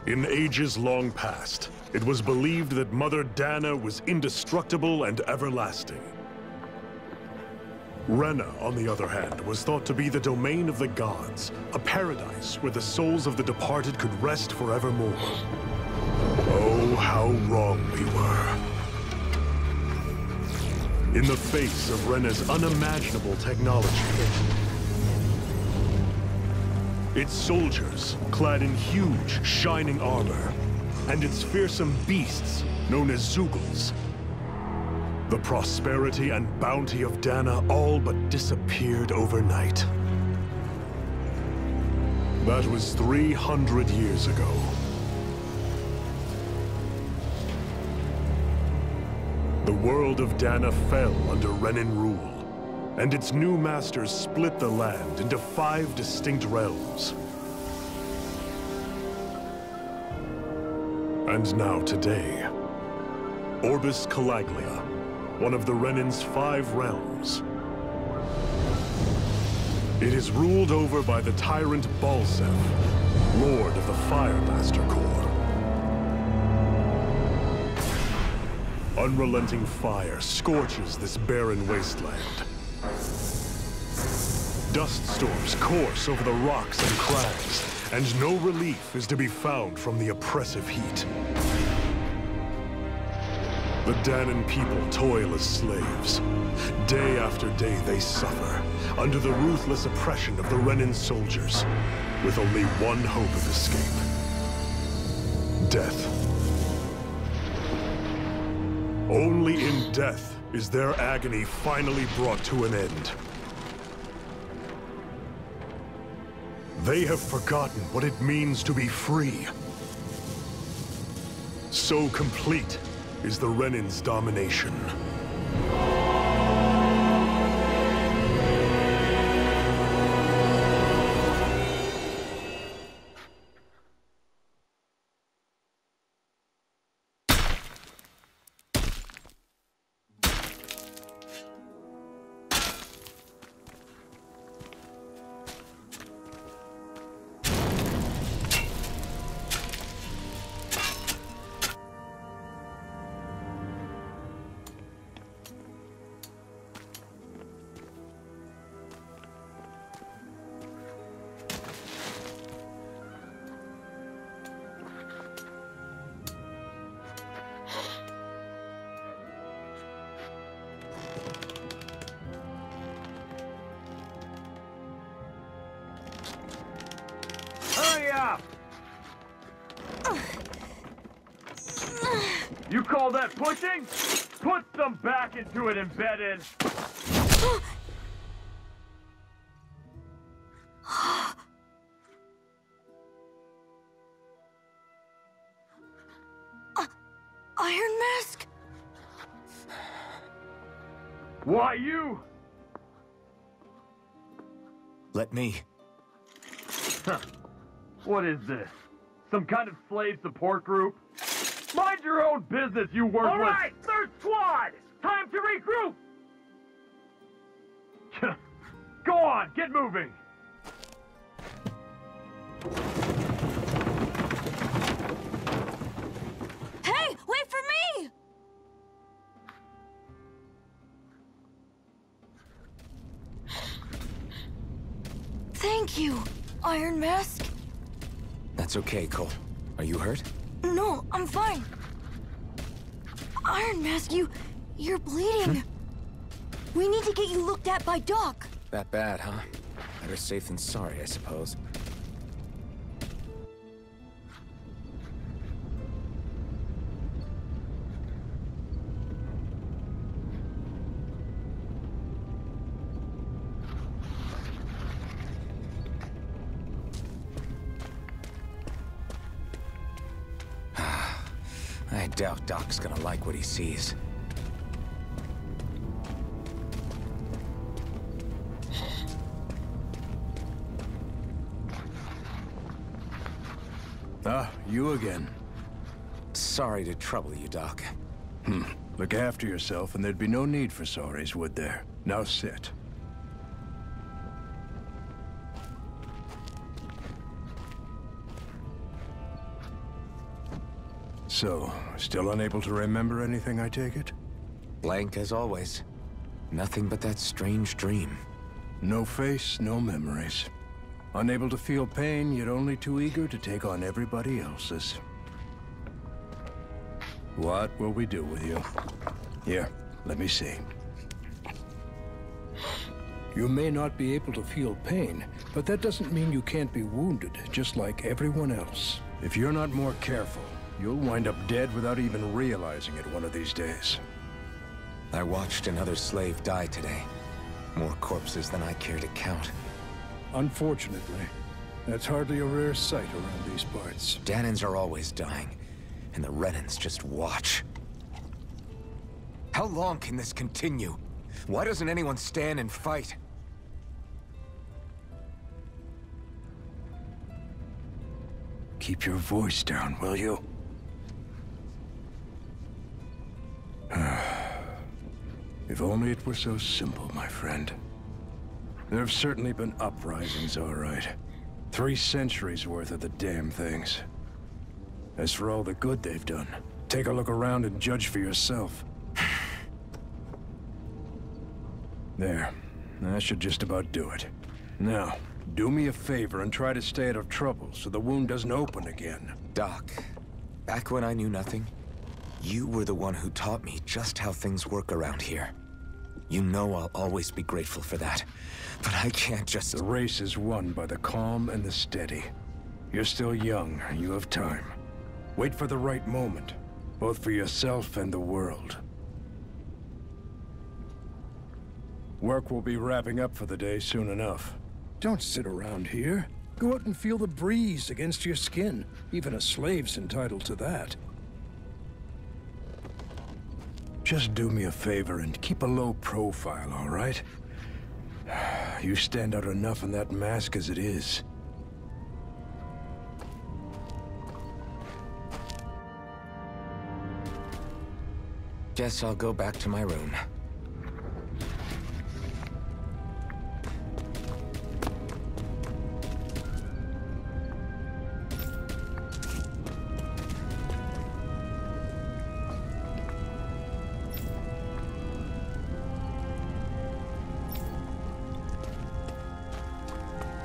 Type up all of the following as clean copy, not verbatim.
In ages long past, it was believed that Mother Dana was indestructible and everlasting. Rena, on the other hand, was thought to be the domain of the gods, a paradise where the souls of the departed could rest forevermore. Oh, how wrong we were. In the face of Rena's unimaginable technology, its soldiers, clad in huge, shining armor, and its fearsome beasts, known as Zeugles. The prosperity and bounty of Dana all but disappeared overnight. That was 300 years ago. The world of Dana fell under Renan rule. And its new masters split the land into 5 distinct realms. And now today, Orbis Calaglia, one of the Renan's 5 realms. It is ruled over by the tyrant Balseph, Lord of the Firemaster Corps. Unrelenting fire scorches this barren wasteland. Dust storms course over the rocks and crags, and no relief is to be found from the oppressive heat. The Danan people toil as slaves. Day after day they suffer, under the ruthless oppression of the Renan soldiers, with only one hope of escape. Death. Only in death is their agony finally brought to an end. They have forgotten what it means to be free. So complete is the Renan's domination. You call that pushing? Put some back into it, embedded! Iron Mask? Why you? Let me. Huh. What is this? Some kind of slave support group? Mind your own business, you worthless! All right, third squad! Time to regroup! Go on, get moving! Hey, wait for me! Thank you, Iron Mask. That's okay, Cole. Are you hurt? No, I'm fine. Iron Mask, you're bleeding. We need to get you looked at by Doc. That bad, huh? Better safe than sorry, I suppose. I doubt Doc's gonna like what he sees. Ah, you again. Sorry to trouble you, Doc. Look after yourself and there'd be no need for sorries, would there? Now sit. So, still unable to remember anything, I take it? Blank as always. Nothing but that strange dream. No face, no memories. Unable to feel pain, yet only too eager to take on everybody else's. What will we do with you? Here, let me see. You may not be able to feel pain, but that doesn't mean you can't be wounded, just like everyone else. If you're not more careful, you'll wind up dead without even realizing it one of these days. I watched another slave die today. More corpses than I care to count. Unfortunately, that's hardly a rare sight around these parts. Dahnans are always dying, and the Renans just watch. How long can this continue? Why doesn't anyone stand and fight? Keep your voice down, will you? If only it were so simple, my friend. There have certainly been uprisings, all right. 3 centuries worth of the damn things. As for all the good they've done, take a look around and judge for yourself. There. That should just about do it. Now, do me a favor and try to stay out of trouble so the wound doesn't open again. Doc, back when I knew nothing, you were the one who taught me just how things work around here. You know I'll always be grateful for that, but I can't just... The race is won by the calm and the steady. You're still young, you have time. Wait for the right moment, both for yourself and the world. Work will be wrapping up for the day soon enough. Don't sit around here. Go out and feel the breeze against your skin. Even a slave's entitled to that. Just do me a favor and keep a low profile, all right? You stand out enough in that mask as it is. Guess I'll go back to my room.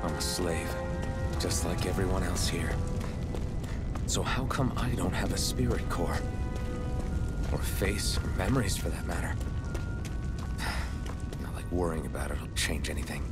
I'm a slave, just like everyone else here. So how come I don't have a spirit core? Or a face, or memories for that matter? Not like worrying about it'll change anything.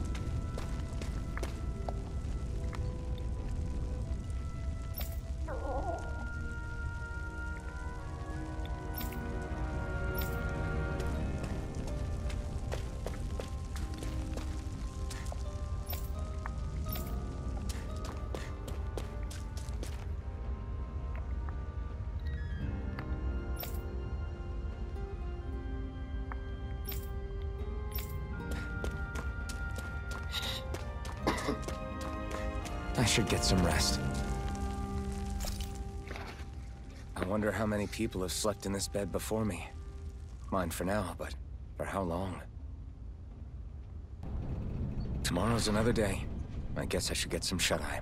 I should get some rest. I wonder how many people have slept in this bed before me. Mine for now, but for how long? Tomorrow's another day. I guess I should get some shut-eye.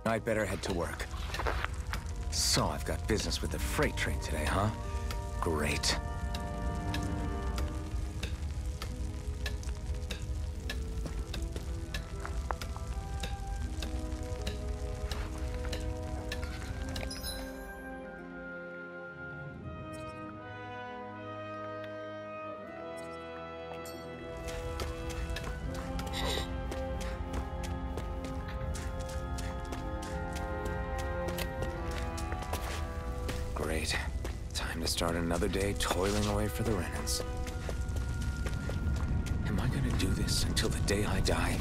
I'd better head to work. So, I've got business with the freight train today, huh? Great. Great. Time to start another day toiling away for the Renans. Am I gonna do this until the day I die?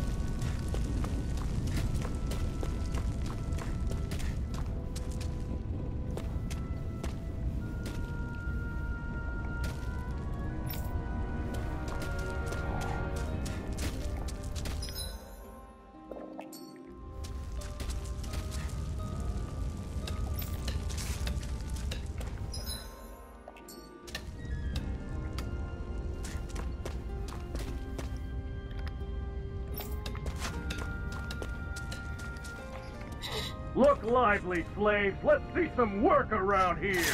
Look lively, slaves. Let's see some work around here.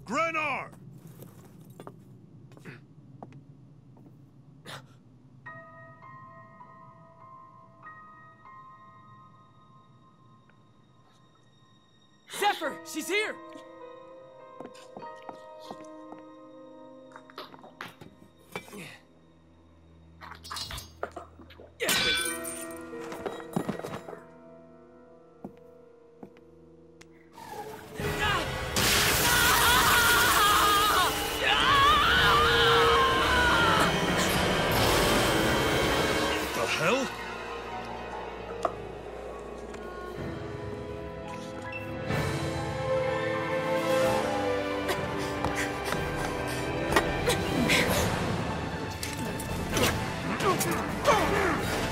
Grenar! Zephyr! She's here! The hell?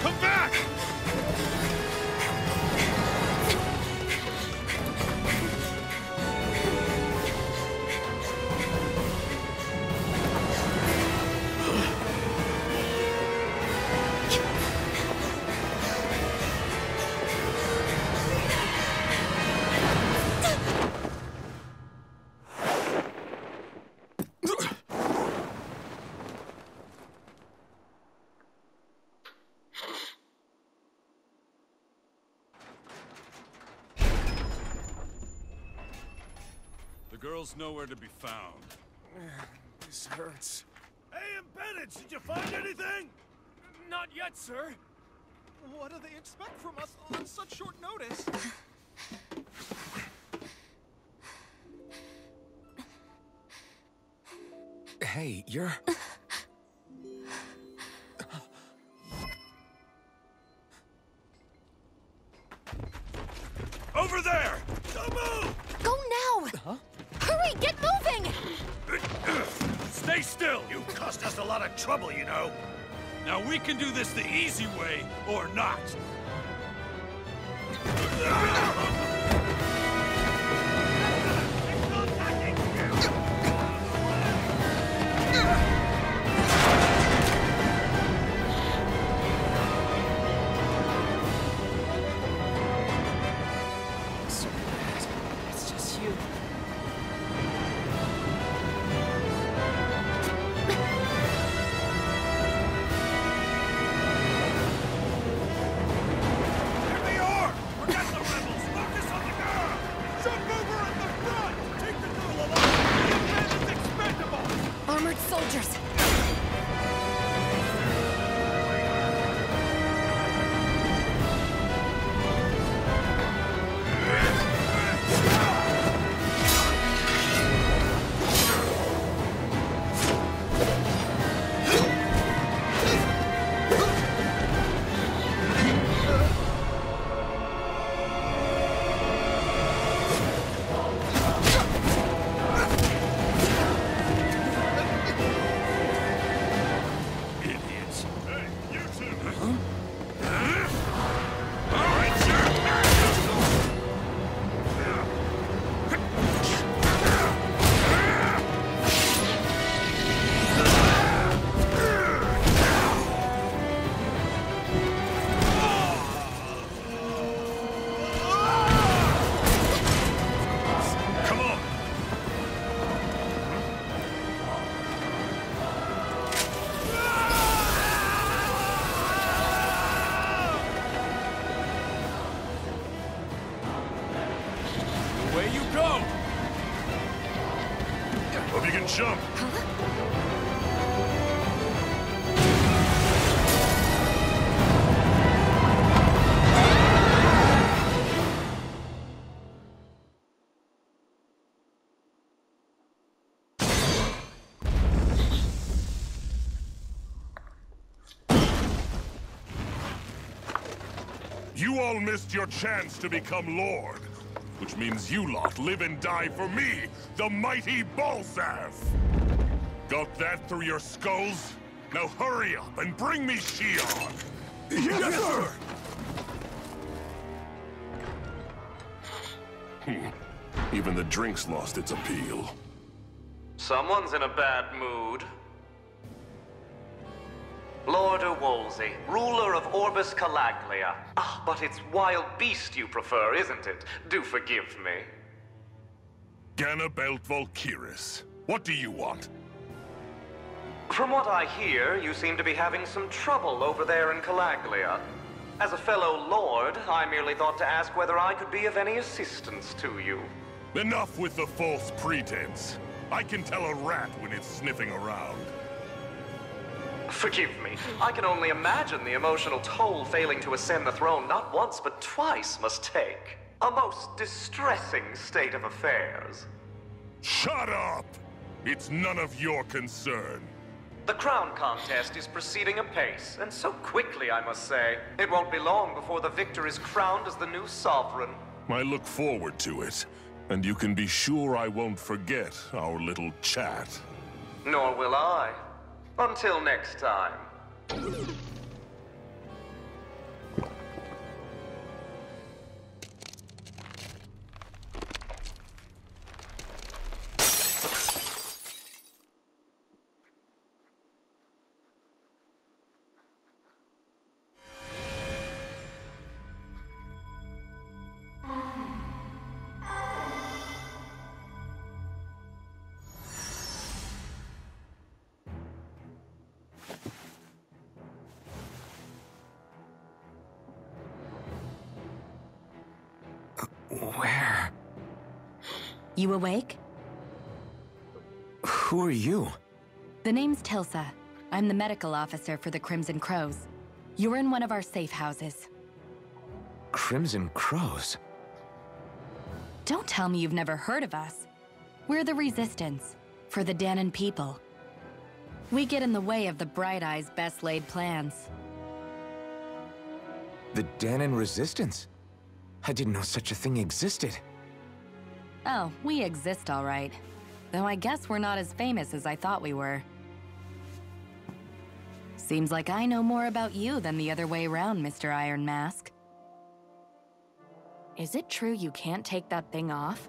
Come back! The girl's nowhere to be found. This hurts. Hey, Bennett, did you find anything? Not yet, sir. What do they expect from us on such short notice? Hey, you're... Over there! Don't move! Go now! Huh? Hurry, get moving! Stay still! You caused us a lot of trouble, you know. Now we can do this the easy way, or not. It's just you. Here they are! Forget the rebels! Focus on the girl! Jump over at the front! Take the girl alive! The man is expendable! Armored soldiers! You all missed your chance to become Lord. Which means you lot live and die for me, the mighty Balzav! Got that through your skulls? Now hurry up and bring me Shion! Yes, sir! Even the drink's lost its appeal. Someone's in a bad mood. Lord Wolsey, ruler of Orbis Calaglia. Ah, but it's wild beast you prefer, isn't it? Do forgive me. Ganabelt Volkiris, what do you want? From what I hear, you seem to be having some trouble over there in Calaglia. As a fellow lord, I merely thought to ask whether I could be of any assistance to you. Enough with the false pretense. I can tell a rat when it's sniffing around. Forgive me. I can only imagine the emotional toll failing to ascend the throne not once but twice must take. A most distressing state of affairs. Shut up! It's none of your concern. The crown contest is proceeding apace, and so quickly, I must say. It won't be long before the victor is crowned as the new sovereign. I look forward to it, and you can be sure I won't forget our little chat. Nor will I. Until next time. Where? You awake? Who are you? The name's Tilsa. I'm the medical officer for the Crimson Crows. You're in one of our safe houses. Crimson Crows? Don't tell me you've never heard of us. We're the Resistance, for the Dahnan people. We get in the way of the Bright Eye's best-laid plans. The Dahnan Resistance? I didn't know such a thing existed. Oh, we exist all right. Though I guess we're not as famous as I thought we were. Seems like I know more about you than the other way around, Mr. Iron Mask. Is it true you can't take that thing off?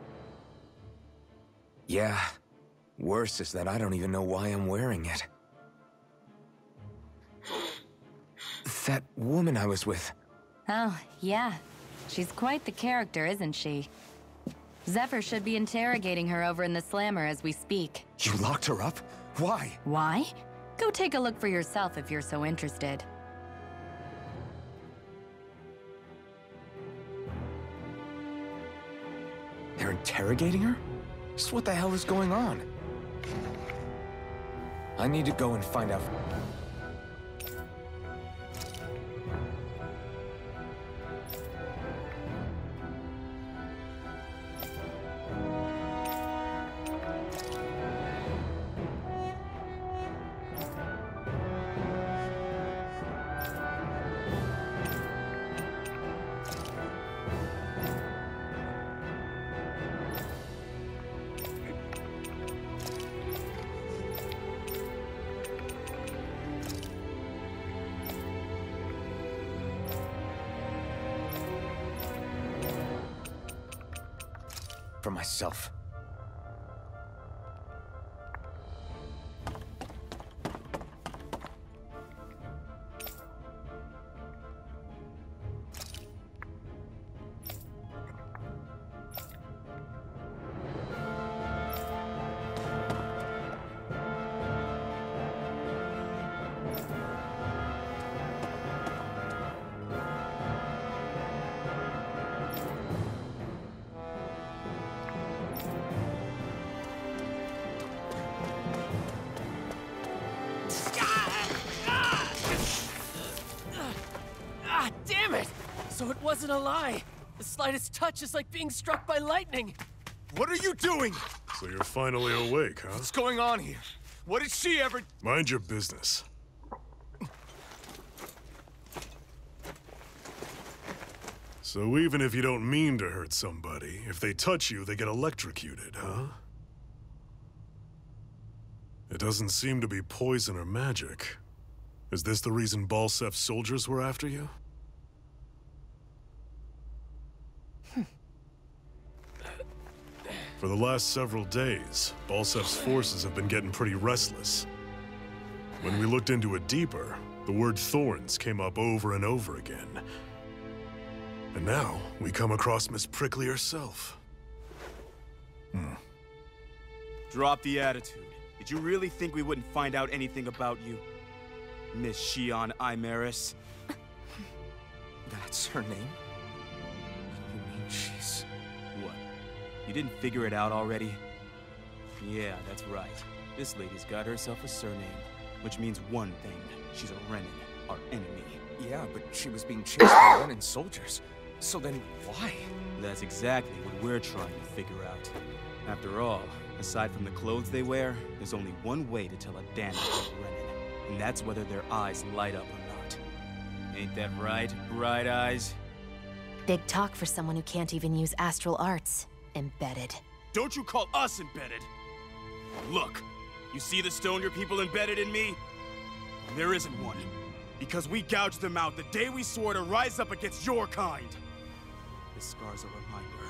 Yeah. Worse is that I don't even know why I'm wearing it. That woman I was with. Oh, yeah. She's quite the character, isn't she? Zephyr should be interrogating her over in the Slammer as we speak. You locked her up? Why? Why? Go take a look for yourself if you're so interested. They're interrogating her? Just what the hell is going on? I need to go and find out. For myself. So it wasn't a lie. The slightest touch is like being struck by lightning. What are you doing? So you're finally awake, huh? What's going on here? What did she ever... Mind your business. So even if you don't mean to hurt somebody, if they touch you, they get electrocuted, huh? It doesn't seem to be poison or magic. Is this the reason Balsef's soldiers were after you? For the last several days, Balsef's forces have been getting pretty restless. When we looked into it deeper, the word thorns came up over and over again. And now, we come across Miss Prickly herself. Drop the attitude. Did you really think we wouldn't find out anything about you? Miss Xion Imaris? That's her name? You mean she's... What? You didn't figure it out already? Yeah, that's right. This lady's got herself a surname, which means one thing. She's a Renan, our enemy. Yeah, but she was being chased by Renan soldiers. So then, why? That's exactly what we're trying to figure out. After all, aside from the clothes they wear, there's only one way to tell a Danan from a Renan, and that's whether their eyes light up or not. Ain't that right, Bright Eyes? Big talk for someone who can't even use astral arts. Embedded. Don't you call us embedded! Look, you see the stone your people embedded in me? There isn't one. Because we gouged them out the day we swore to rise up against your kind. This scar's a reminder,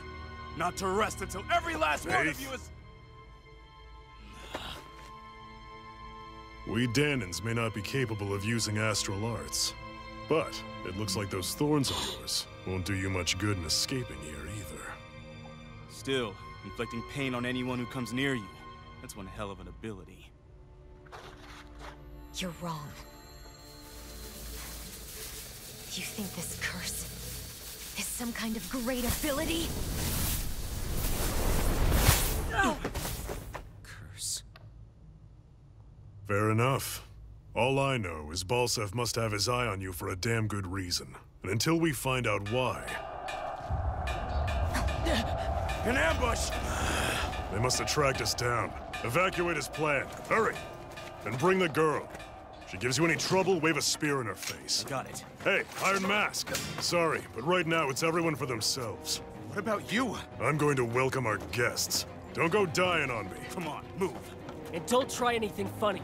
not to rest until every last one of you is... We Danans may not be capable of using astral arts, but it looks like those thorns of yours won't do you much good in escaping here either. Still, inflicting pain on anyone who comes near you, that's one hell of an ability. You're wrong. You think this curse is some kind of great ability? No! Curse. Fair enough. All I know is Balsef must have his eye on you for a damn good reason. And until we find out why... An ambush! They must have tracked us down. Evacuate as planned. Hurry! And bring the girl. If she gives you any trouble, wave a spear in her face. Got it. Hey, Iron Mask. Sorry, but right now it's everyone for themselves. What about you? I'm going to welcome our guests. Don't go dying on me. Come on, move. And don't try anything funny.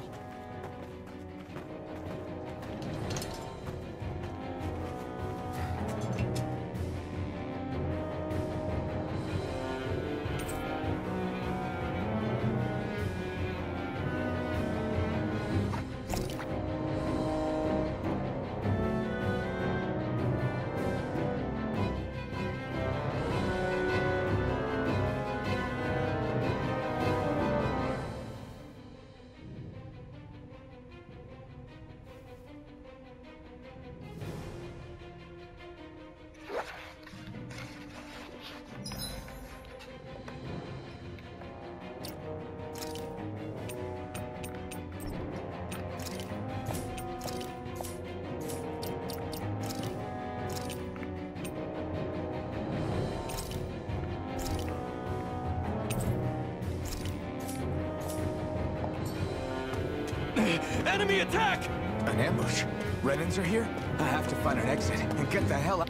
Enemy attack! An ambush? Renans are here? I have to find an exit and get the hell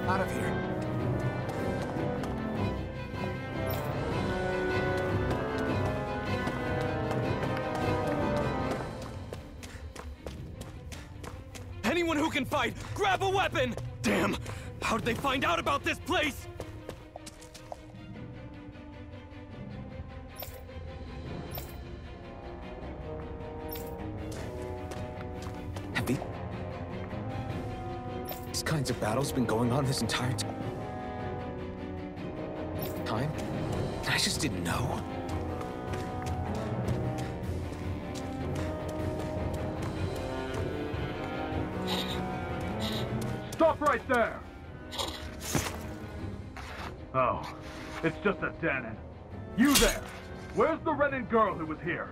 out of here. Anyone who can fight, grab a weapon! Damn! How did they find out about this place? These kinds of battles been going on this entire time? I just didn't know. Stop right there! Oh, it's just a Danan. You there! Where's the Renan girl who was here?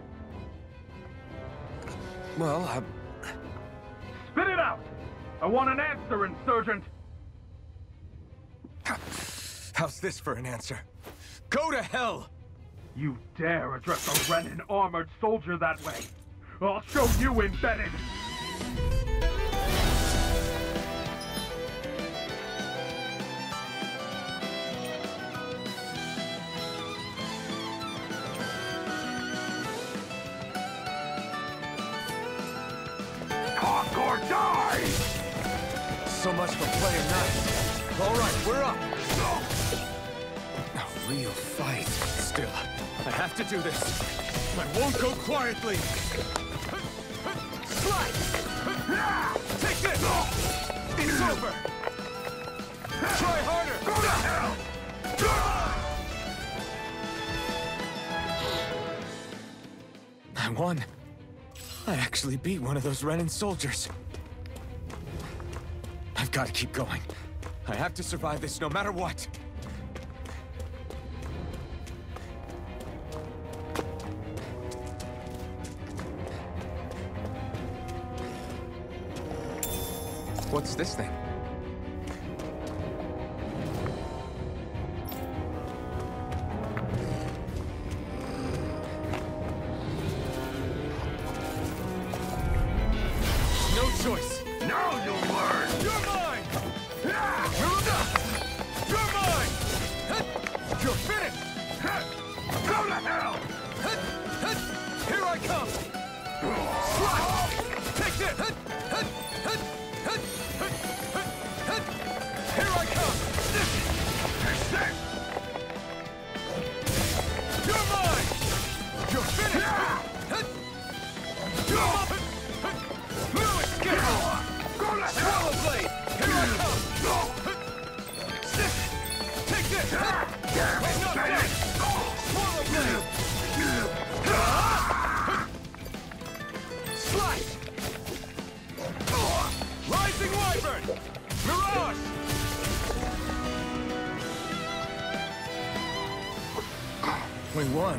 Well, Spit it out! I want an answer, Insurgent! How's this for an answer? Go to hell! You dare address a Renan armored soldier that way? I'll show you, Embedded! Talk or die! So much for playing nice. All right, we're up. A real fight. Still, I have to do this. I won't go quietly. Slide! Take this! It's over! Try harder! Go to hell! I won. I actually beat one of those Renan soldiers. I've got to keep going. I have to survive this no matter what. What's this thing? No choice. Now you'll learn! You're mine! You're mine! You're finished! Go to hell! Here I come! Slide! Take this! Here I come! You're mine! You're finished! No escape! Go to hell! Swallow blade! Here I come! Take this! I'm not done! Swallow blade! Slide! Rising Wyvern! Mirage! We won.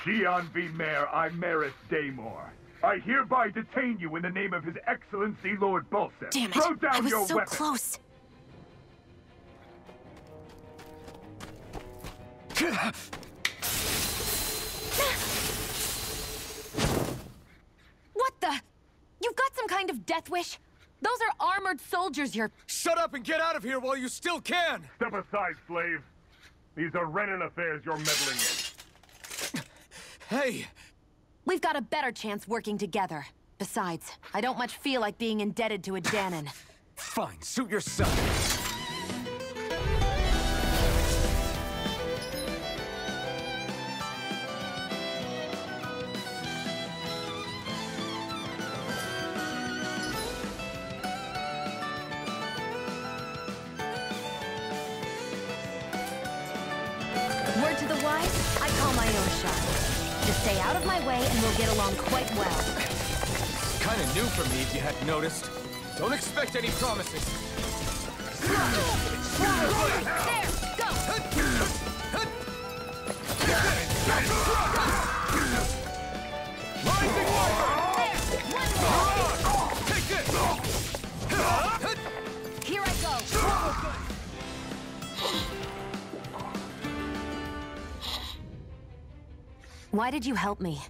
Xian V. Mayor, I, Maris Daymore. I hereby detain you in the name of His Excellency Lord Bulseth. Damn it! Throw down I was your so weapon. close. What the? You've got some kind of death wish? Those are armored soldiers you're... Shut up and get out of here while you still can! Step aside, slave. These are Renan affairs you're meddling in. Hey! We've got a better chance working together. Besides, I don't much feel like being indebted to a Danon. Fine, suit yourself. Word to the wise, I call my own shot. Just stay out of my way and we'll get along quite well. Kinda new for me if you hadn't noticed. Don't expect any promises. There, go! Rising Wyvern! One more! Take this! Here I go! Why did you help me?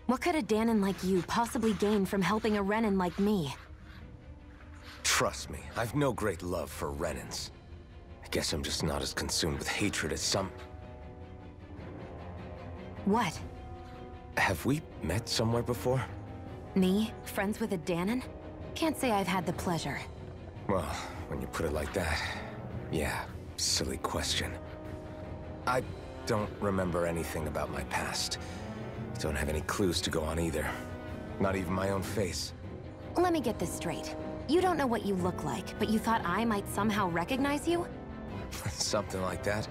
What could a Danon like you possibly gain from helping a Renan like me? Trust me, I've no great love for Renans. I guess I'm just not as consumed with hatred as some... What? Have we met somewhere before? Me? Friends with a Danon? Can't say I've had the pleasure. Well, when you put it like that, yeah, silly question. I don't remember anything about my past. Don't have any clues to go on either. Not even my own face. Let me get this straight. You don't know what you look like, but you thought I might somehow recognize you? Something like that.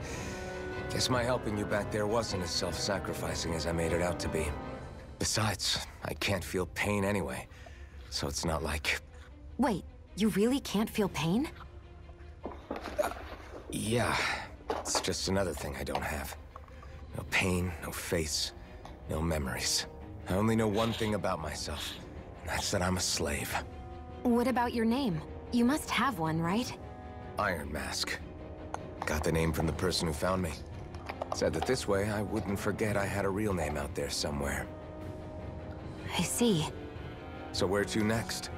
Guess my helping you back there wasn't as self-sacrificing as I made it out to be. Besides, I can't feel pain anyway, so it's not like... Wait, you really can't feel pain? Yeah, it's just another thing I don't have. No pain, no face, no memories. I only know one thing about myself, and that's that I'm a slave. What about your name? You must have one, right? Iron Mask. Got the name from the person who found me. Said that this way I wouldn't forget I had a real name out there somewhere. I see. So where to next?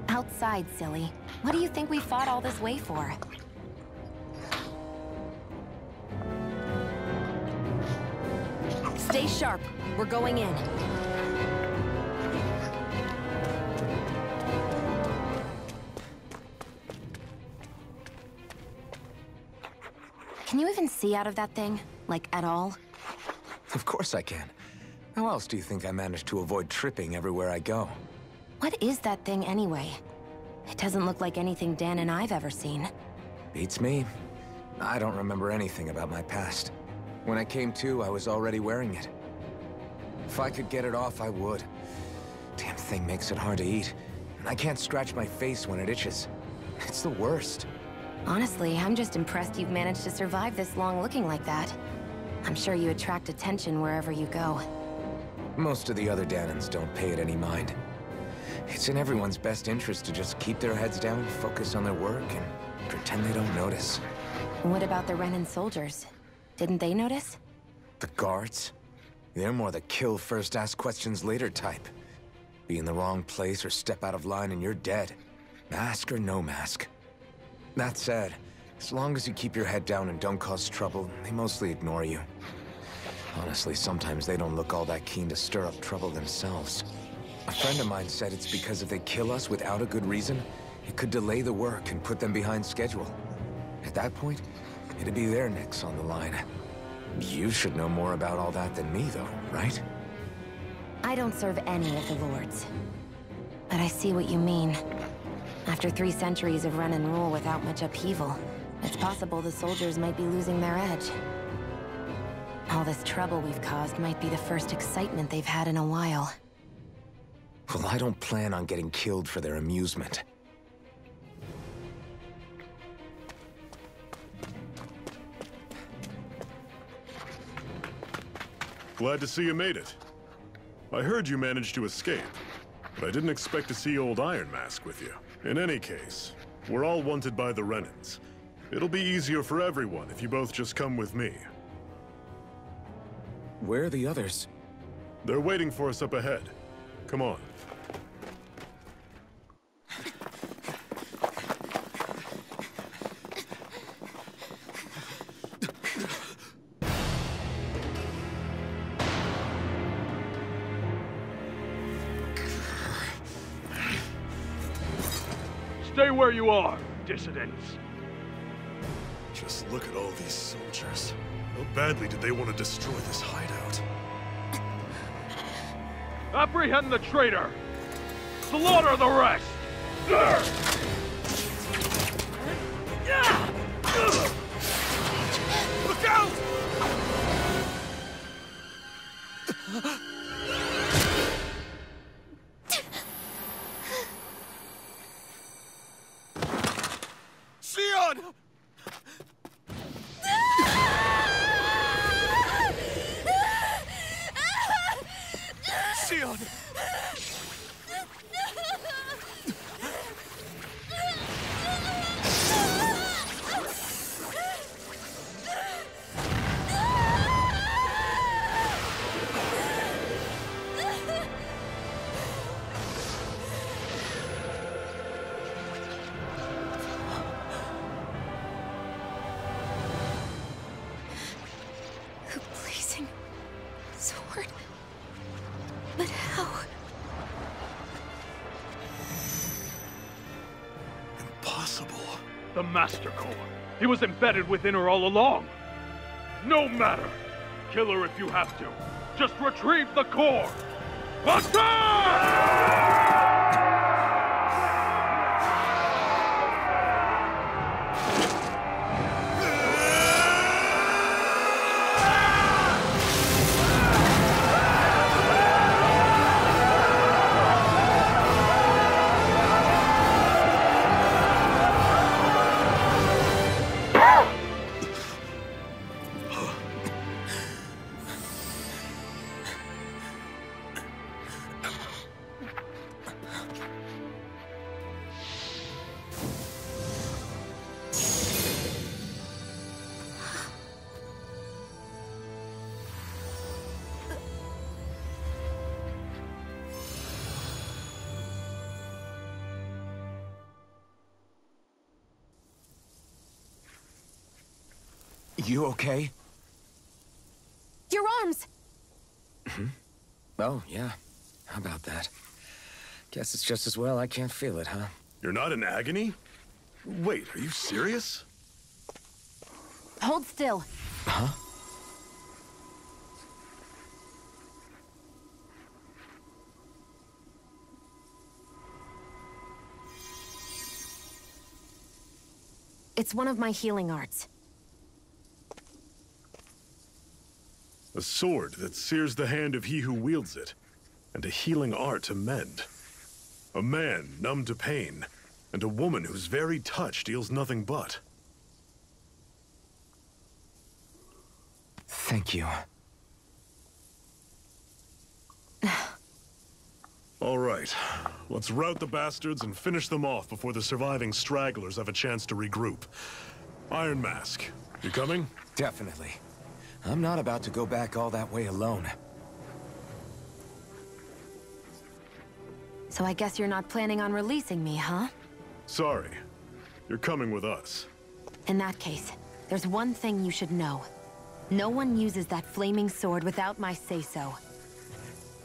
Outside, silly. What do you think we fought all this way for? Stay sharp. We're going in. Can you even see out of that thing? Like, at all? Of course I can. How else do you think I managed to avoid tripping everywhere I go? What is that thing anyway? It doesn't look like anything Dan and I've ever seen. Beats me. I don't remember anything about my past. When I came to, I was already wearing it. If I could get it off, I would. Damn thing makes it hard to eat. And I can't scratch my face when it itches. It's the worst. Honestly, I'm just impressed you've managed to survive this long looking like that. I'm sure you attract attention wherever you go. Most of the other Danans don't pay it any mind. It's in everyone's best interest to just keep their heads down, focus on their work, and pretend they don't notice. What about the Renan soldiers? Didn't they notice? The guards? They're more the kill first, ask questions later type. Be in the wrong place or step out of line and you're dead. Mask or no mask. That said, as long as you keep your head down and don't cause trouble, they mostly ignore you. Honestly, sometimes they don't look all that keen to stir up trouble themselves. A friend of mine said it's because if they kill us without a good reason, it could delay the work and put them behind schedule. At that point, it'd be their necks on the line. You should know more about all that than me, though, right? I don't serve any of the lords. But I see what you mean. After 3 centuries of run and rule without much upheaval, it's possible the soldiers might be losing their edge. All this trouble we've caused might be the first excitement they've had in a while. Well, I don't plan on getting killed for their amusement. Glad to see you made it. I heard you managed to escape, but I didn't expect to see old Iron Mask with you. In any case, we're all wanted by the Renans. It'll be easier for everyone if you both just come with me. Where are the others? They're waiting for us up ahead. Come on. Stay where you are, dissidents. Just look at all these soldiers. How badly did they want to destroy this hideout? Apprehend the traitor! Slaughter the rest! Look out! Sion! Sion! A blazing sword. But how? Impossible. The Master Core. He was embedded within her all along. No matter. Kill her if you have to. Just retrieve the core. Attack! You okay? Your arms! Oh, yeah. How about that? Guess it's just as well I can't feel it, huh? You're not in agony? Wait, are you serious? Hold still. Huh? It's one of my healing arts. A sword that sears the hand of he who wields it, and a healing art to mend. A man numb to pain, and a woman whose very touch deals nothing but. Thank you. All right, let's rout the bastards and finish them off before the surviving stragglers have a chance to regroup. Iron Mask, you coming? Definitely. I'm not about to go back all that way alone. So I guess you're not planning on releasing me, huh? Sorry. You're coming with us. In that case, there's one thing you should know. No one uses that flaming sword without my say-so.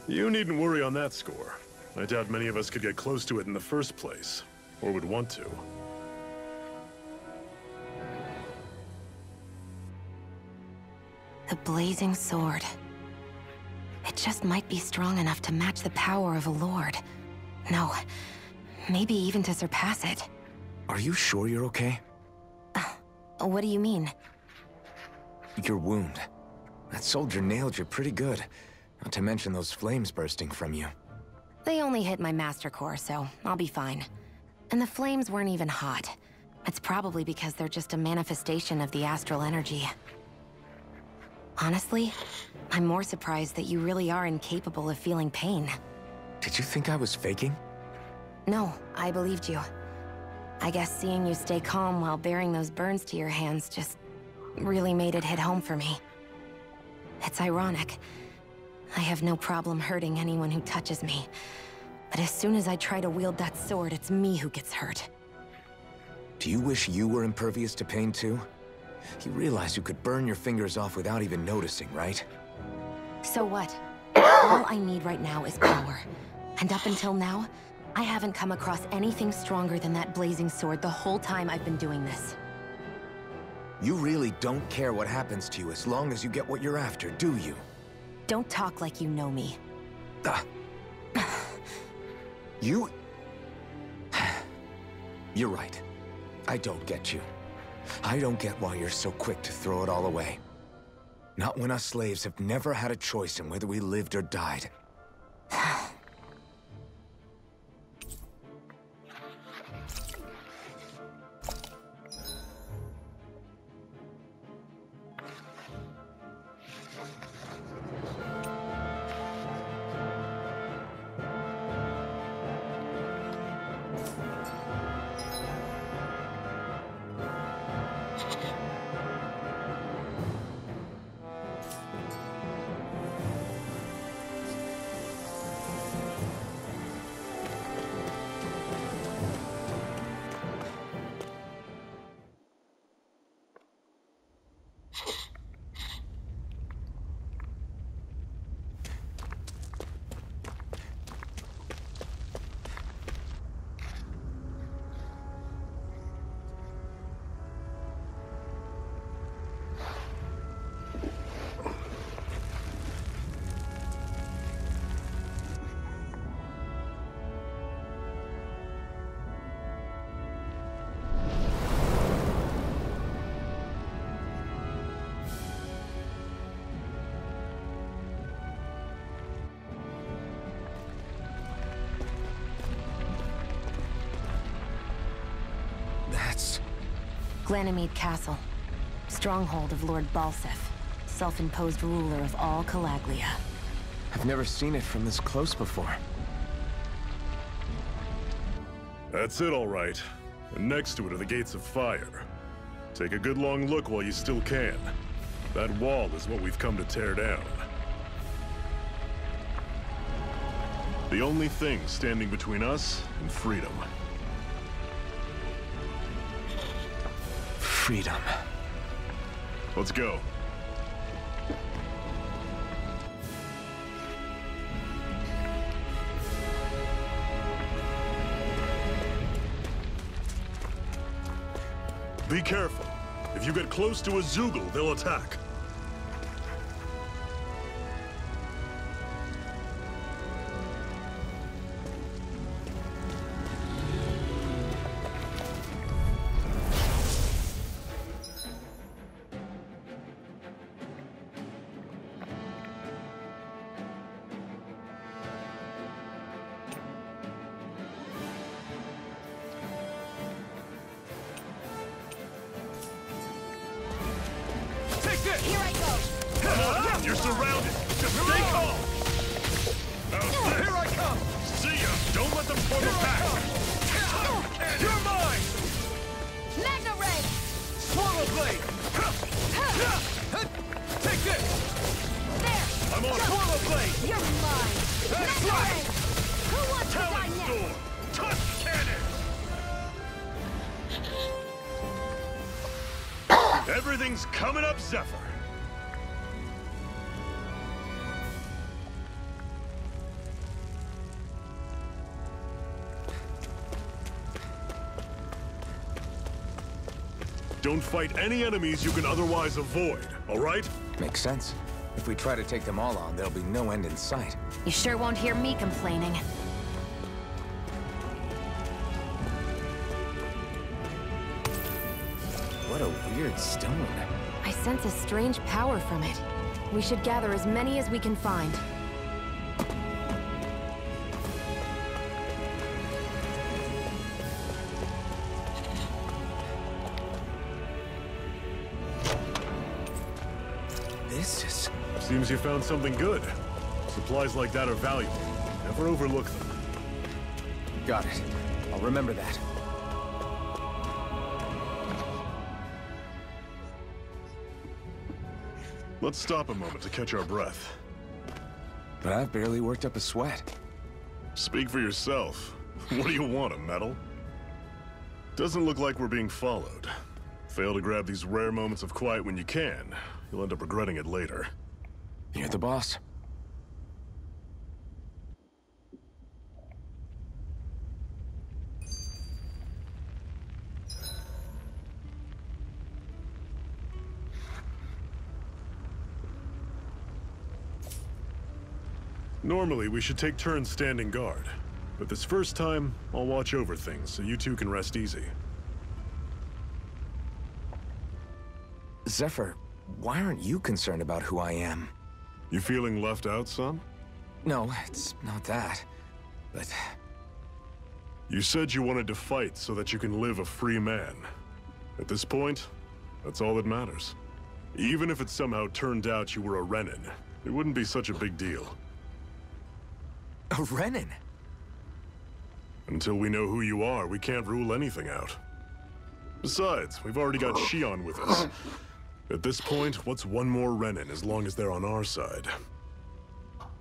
You needn't worry on that score. I doubt many of us could get close to it in the first place, or would want to. The blazing sword. It just might be strong enough to match the power of a lord. No, maybe even to surpass it. Are you sure you're okay? What do you mean? Your wound. That soldier nailed you pretty good. Not to mention those flames bursting from you. They only hit my master core, so I'll be fine. And the flames weren't even hot. It's probably because they're just a manifestation of the astral energy. Honestly, I'm more surprised that you really are incapable of feeling pain. Did you think I was faking? No, I believed you. I guess seeing you stay calm while bearing those burns to your hands just really made it hit home for me. It's ironic. I have no problem hurting anyone who touches me. But as soon as I try to wield that sword, it's me who gets hurt. Do you wish you were impervious to pain too? You realize you could burn your fingers off without even noticing, right? So what? All I need right now is power. And up until now, I haven't come across anything stronger than that blazing sword the whole time I've been doing this. You really don't care what happens to you as long as you get what you're after, do you? Don't talk like you know me. You... You're right. I don't get you. I don't get why you're so quick to throw it all away. Not when us slaves have never had a choice in whether we lived or died. Glanimede Castle. Stronghold of Lord Balseph, self-imposed ruler of all Calaglia. I've never seen it from this close before. That's it, all right. And next to it are the Gates of Fire. Take a good long look while you still can. That wall is what we've come to tear down. The only thing standing between us and freedom. Freedom. Let's go. Be careful. If you get close to a Zeugle, they'll attack. Here I go! You're surrounded! Just stay calm! Here I come! See ya! Don't let them form a pack! You're mine! Magna Ray! Swallow Blade! Take this! There! I'm on Swallow Blade! You're mine! That's Magna right! Ray! Who wants to die Talon next? Storm! Tusk Cannon! Everything's coming up, Zephyr! Don't fight any enemies you can otherwise avoid, all right? Makes sense. If we try to take them all on, there'll be no end in sight. You sure won't hear me complaining. What a weird stone. I sense a strange power from it. We should gather as many as we can find. This is... Seems you found something good. Supplies like that are valuable. Never overlook them. Got it. I'll remember that. Let's stop a moment to catch our breath. But I've barely worked up a sweat. Speak for yourself. What do you want, a medal? Doesn't look like we're being followed. Fail to grab these rare moments of quiet when you can. You'll end up regretting it later. You're the boss. Normally, we should take turns standing guard. But this first time, I'll watch over things so you two can rest easy. Zephyr, why aren't you concerned about who I am? You feeling left out, son? No, it's not that. But... You said you wanted to fight so that you can live a free man. At this point, that's all that matters. Even if it somehow turned out you were a Renin, it wouldn't be such a big deal. A Renin? Until we know who you are, we can't rule anything out. Besides, we've already got Shion with us. At this point, what's one more Renin as long as they're on our side?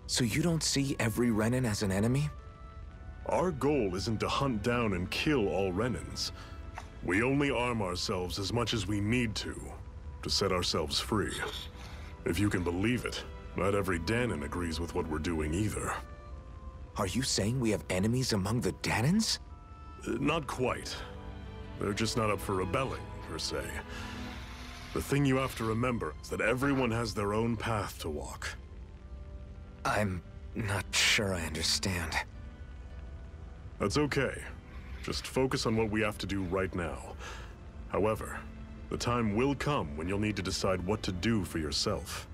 So you don't see every Renin as an enemy? Our goal isn't to hunt down and kill all Renins. We only arm ourselves as much as we need to set ourselves free. If you can believe it, not every Dahnan agrees with what we're doing either. Are you saying we have enemies among the Dahnans? Not quite. They're just not up for rebelling, per se. The thing you have to remember is that everyone has their own path to walk. I'm not sure I understand. That's okay. Just focus on what we have to do right now. However, the time will come when you'll need to decide what to do for yourself.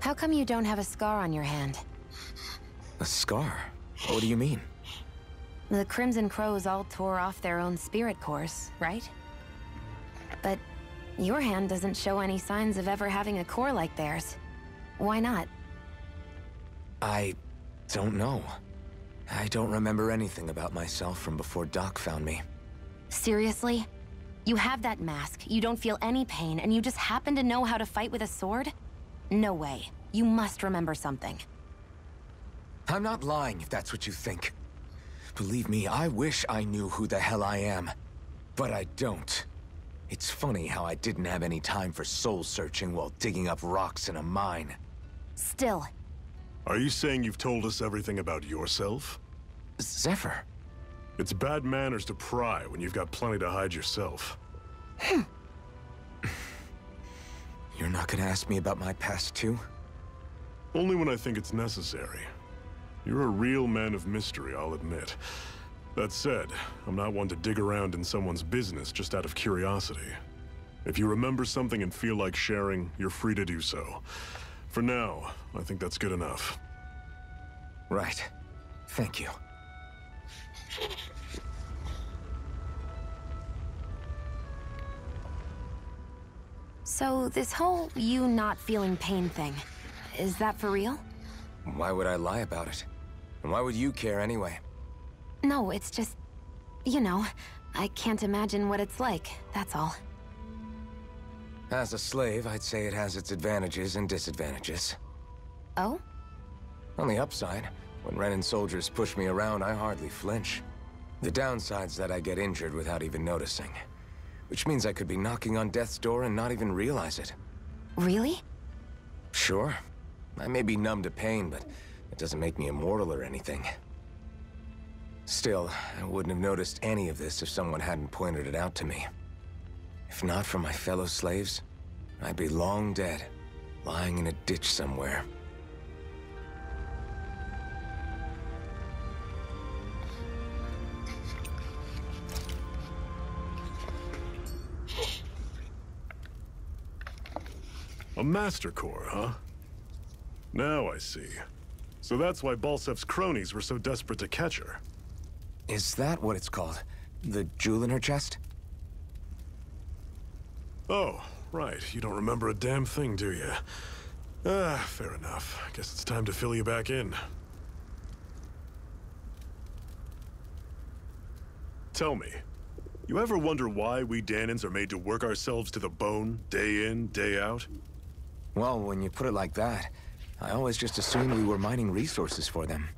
How come you don't have a scar on your hand? A scar? What do you mean? The Crimson Crows all tore off their own spirit cores, right? But your hand doesn't show any signs of ever having a core like theirs. Why not? I don't know. I don't remember anything about myself from before Doc found me. Seriously? You have that mask, you don't feel any pain, and you just happen to know how to fight with a sword? No way. You must remember something. I'm not lying if that's what you think. Believe me, I wish I knew who the hell I am. But I don't. It's funny how I didn't have any time for soul-searching while digging up rocks in a mine. Still. Are you saying you've told us everything about yourself? Zephyr. It's bad manners to pry when you've got plenty to hide yourself. You're not gonna ask me about my past, too? Only when I think it's necessary. You're a real man of mystery, I'll admit. That said, I'm not one to dig around in someone's business just out of curiosity. If you remember something and feel like sharing, you're free to do so. For now, I think that's good enough. Right. Thank you. So, this whole you not feeling pain thing, is that for real? Why would I lie about it? And why would you care anyway? No, it's just... you know, I can't imagine what it's like, that's all. As a slave, I'd say it has its advantages and disadvantages. Oh? On the upside, when Renan soldiers push me around, I hardly flinch. The downside's that I get injured without even noticing. Which means I could be knocking on death's door and not even realize it. Really? Sure. I may be numb to pain, but it doesn't make me immortal or anything. Still, I wouldn't have noticed any of this if someone hadn't pointed it out to me. If not for my fellow slaves, I'd be long dead, lying in a ditch somewhere. A Master Core, huh? Now I see. So that's why Balsef's cronies were so desperate to catch her. Is that what it's called? The jewel in her chest? Oh, right. You don't remember a damn thing, do you? Ah, fair enough. Guess it's time to fill you back in. Tell me, you ever wonder why we Dahnans are made to work ourselves to the bone, day in, day out? Well, when you put it like that, I always just assumed we were mining resources for them.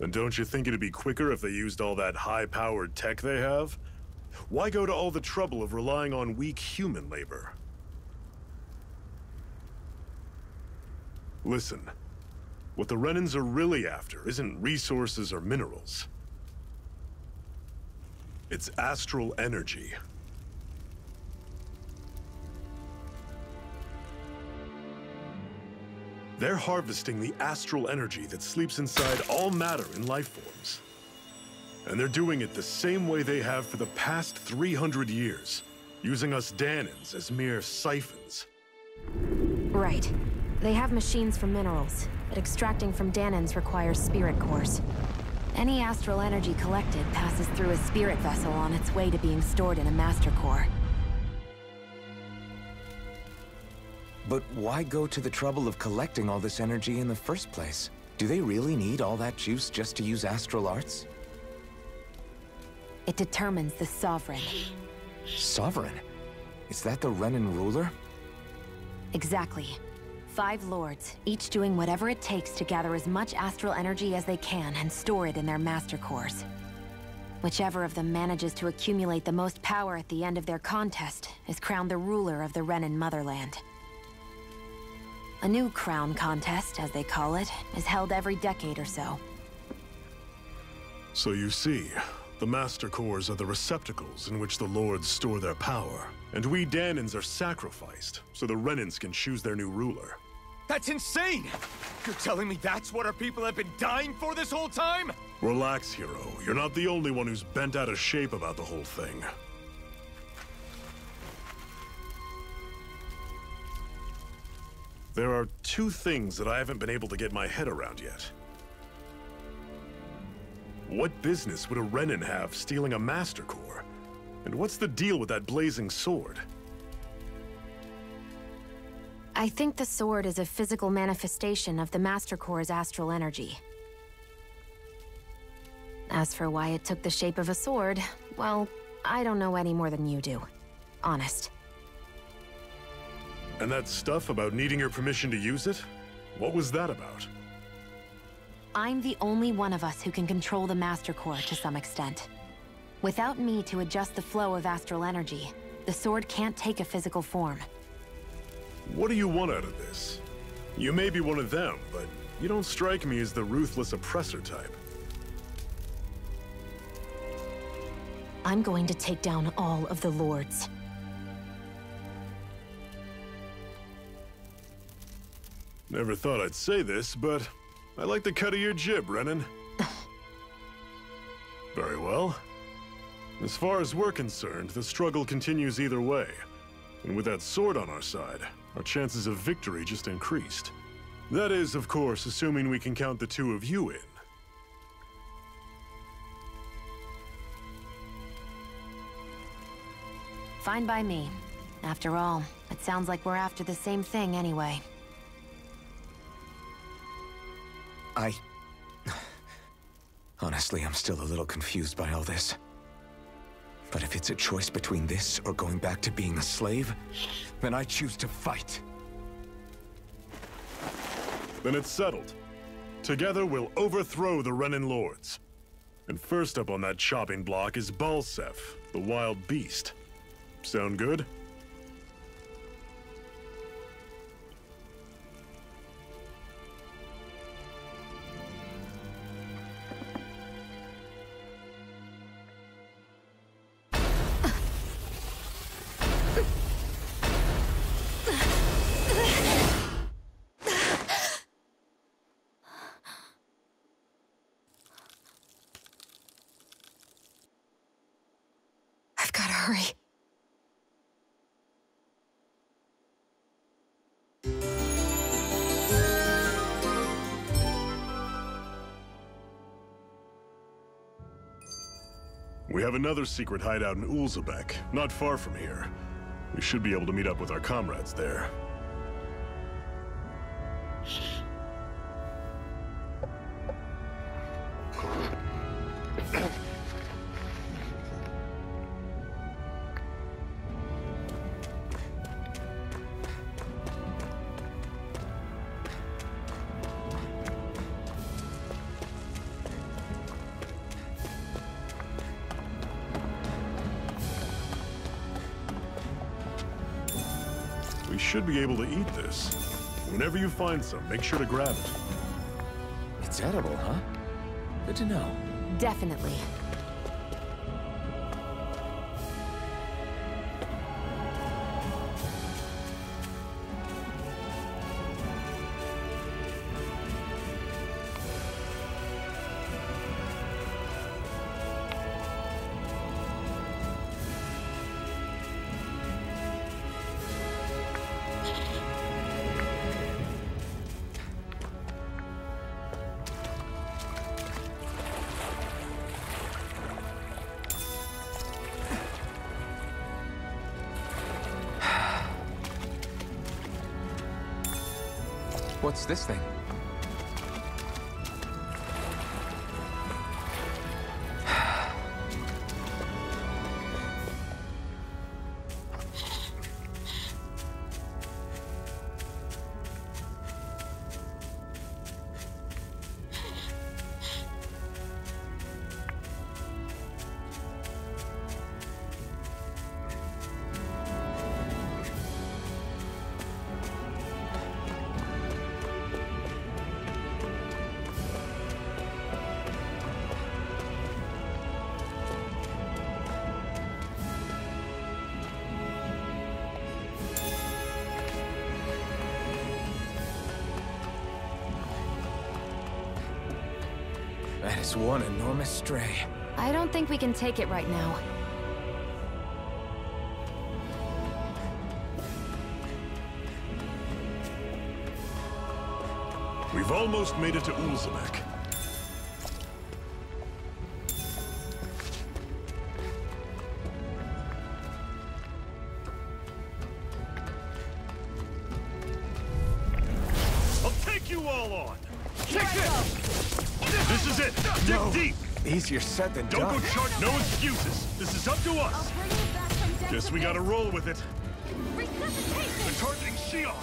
And don't you think it'd be quicker if they used all that high-powered tech they have? Why go to all the trouble of relying on weak human labor? Listen, what the Renans are really after isn't resources or minerals. It's astral energy. They're harvesting the astral energy that sleeps inside all matter in life forms. And they're doing it the same way they have for the past 300 years, using us Dahnans as mere siphons. Right. They have machines for minerals, but extracting from Dahnans requires spirit cores. Any astral energy collected passes through a spirit vessel on its way to being stored in a master core. But why go to the trouble of collecting all this energy in the first place? Do they really need all that juice just to use astral arts? It determines the Sovereign. Sovereign? Is that the Renan ruler? Exactly. 5 lords, each doing whatever it takes to gather as much astral energy as they can and store it in their master cores. Whichever of them manages to accumulate the most power at the end of their contest is crowned the ruler of the Renan motherland. A new crown contest, as they call it, is held every decade or so. So you see, the Master Cores are the receptacles in which the Lords store their power. And we Dahnans are sacrificed, so the Renans can choose their new ruler. That's insane! You're telling me that's what our people have been dying for this whole time? Relax, hero. You're not the only one who's bent out of shape about the whole thing. There are 2 things that I haven't been able to get my head around yet. What business would a Renan have stealing a Master Core? And what's the deal with that blazing sword? I think the sword is a physical manifestation of the Master Core's astral energy. As for why it took the shape of a sword, well, I don't know any more than you do. Honest. And that stuff about needing your permission to use it? What was that about? I'm the only one of us who can control the Master Core to some extent. Without me to adjust the flow of astral energy, the sword can't take a physical form. What do you want out of this? You may be one of them, but you don't strike me as the ruthless oppressor type. I'm going to take down all of the Lords. Never thought I'd say this, but I like the cut of your jib, Renan. Very well. As far as we're concerned, the struggle continues either way. And with that sword on our side, our chances of victory just increased. That is, of course, assuming we can count the two of you in. Fine by me. After all, it sounds like we're after the same thing anyway. Honestly, I'm still a little confused by all this. But if it's a choice between this or going back to being a slave, then I choose to fight. Then it's settled. Together we'll overthrow the Renan Lords. And first up on that chopping block is Balseph, the wild beast. Sound good? I've gotta hurry. We have another secret hideout in Ulzebek, not far from here. We should be able to meet up with our comrades there. We should be able to eat this. Whenever you find some, make sure to grab it. It's edible, huh? Good to know. Definitely. What's this thing? That is one enormous stray. I don't think we can take it right now. We've almost made it to Ulzebek. I'll take you all on! This is it! Dig deep! Easier said than done. Don't go charge. No excuses. This is up to us. Guess we gotta roll with it. They're targeting Shion.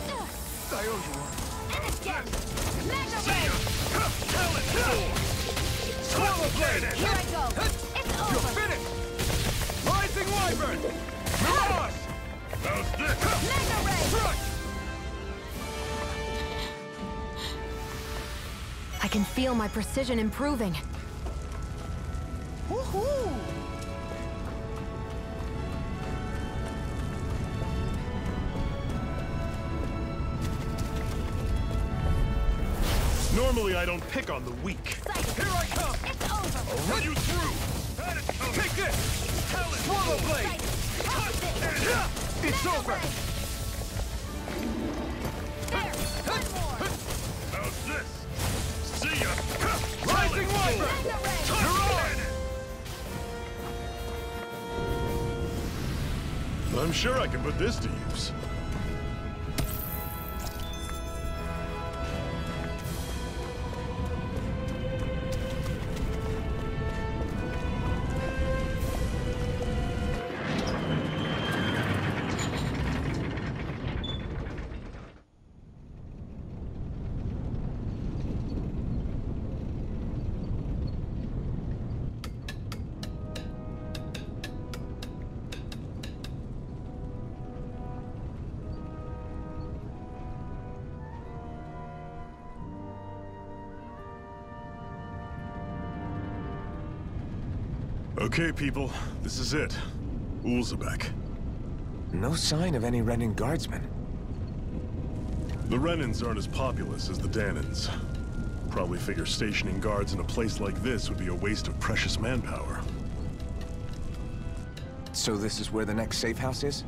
Talent sword. Swallow blade. Here I go. It's over. You're finished. Rising Wyvern. Mirage. How's this? Mega Ray. I can feel my precision improving. Woohoo! Normally, I don't pick on the weak. Here I come! It's over! I'll run you through! That is coming! Take this! Talent Swallow blade! It's over! There! One more! How's this? See ya! Rising Wyvern! You're on! I'm sure I can put this to use. Okay, people, this is it. Ulzebek. No sign of any Renan guardsmen. The Renans aren't as populous as the Danans. Probably figure stationing guards in a place like this would be a waste of precious manpower. So this is where the next safe house is?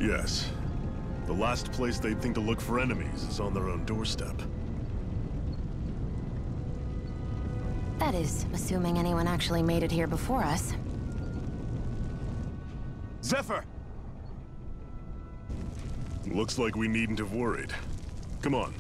Yes. The last place they'd think to look for enemies is on their own doorstep. That is, assuming anyone actually made it here before us. Zephyr! Looks like we needn't have worried. Come on,